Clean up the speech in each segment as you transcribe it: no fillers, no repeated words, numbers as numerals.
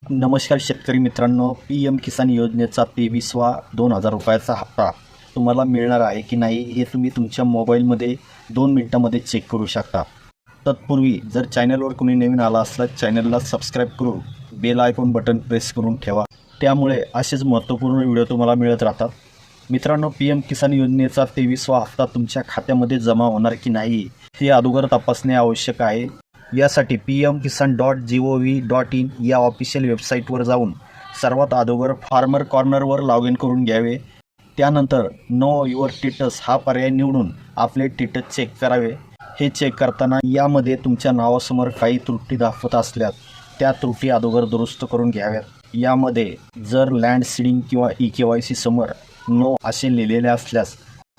नमस्कार शेतकरी मित्रांनो, पी एम किसान योजनेचा 23वा 2,000 रुपयाचा हप्ता तुम्हाला मिळणार आहे की नाही हे तुम्ही तुमच्या मोबाईलमध्ये 2 मिनिटांमध्ये चेक करू शकता. तत्पूर्वी जर चॅनलवर कोणी नवीन आला असला चॅनलला सबस्क्राईब करून बेल आयकॉन बटन प्रेस करून ठेवा. त्यामुळे असेच महत्त्वपूर्ण व्हिडिओ तुम्हाला मिळत राहतात. मित्रांनो, पी एम किसान योजनेचा 23वा हप्ता तुमच्या खात्यामध्ये जमा होणार की नाही हे अगोदर तपासणे आवश्यक आहे. यासाठी pmkisan.gov.in या ऑफिशियल वेबसाईटवर जाऊन सर्वात अगोदर फार्मर कॉर्नरवर लॉग इन करून घ्यावे. त्यानंतर नो युअर स्टेटस हा पर्याय निवडून आपले स्टेटस चेक करावे. हे चेक करताना यामध्ये तुमच्या नावासमोर काही त्रुटी दाखवत असल्यास त्या त्रुटी अगोदर दुरुस्त करून घ्याव्यात. यामध्ये जर लँड सीडिंग किंवा EKYC समोर नो असे लिहिलेले असल्यास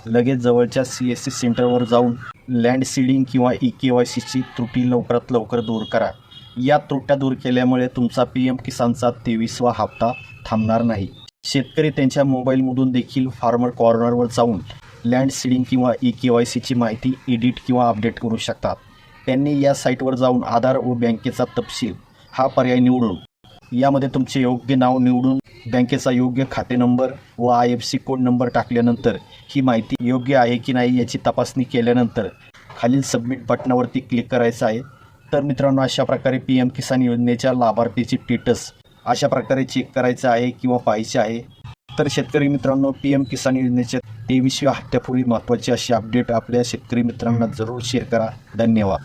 लगेच जवळच्या CSC सेंटरवर जाऊन लँड सीडिंग किंवा EKYCची त्रुटी लवकरात लवकर दूर करा. या त्रुट्या दूर केल्यामुळे तुमचा PM किसानचा 23वा हप्ता थांबणार नाही. शेतकरी त्यांच्या मोबाईलमधून देखील फार्मर कॉर्नरवर जाऊन लँड सीडिंग किंवा EKYCची माहिती एडिट किंवा अपडेट करू शकतात. त्यांनी या साईटवर जाऊन आधार व बँकेचा तपशील हा पर्याय निवडून यामध्ये तुमचे योग्य नाव निवडून बँकेचा योग्य खाते नंबर व IFSC कोड नंबर टाकल्यानंतर ही माहिती योग्य आहे की नाही याची तपासणी केल्यानंतर खालील सबमिट बटनावरती क्लिक करायचं आहे. तर मित्रांनो, अशा प्रकारे PM किसान योजनेच्या लाभार्थीची स्टेटस अशा प्रकारे चेक करायचं आहे किंवा पाहायचे आहे. तर शेतकरी मित्रांनो, PM किसान योजनेच्या 23व्या हप्त्यापूर्वी महत्त्वाची अशी अपडेट आपल्या शेतकरी मित्रांना जरूर शेअर करा. धन्यवाद.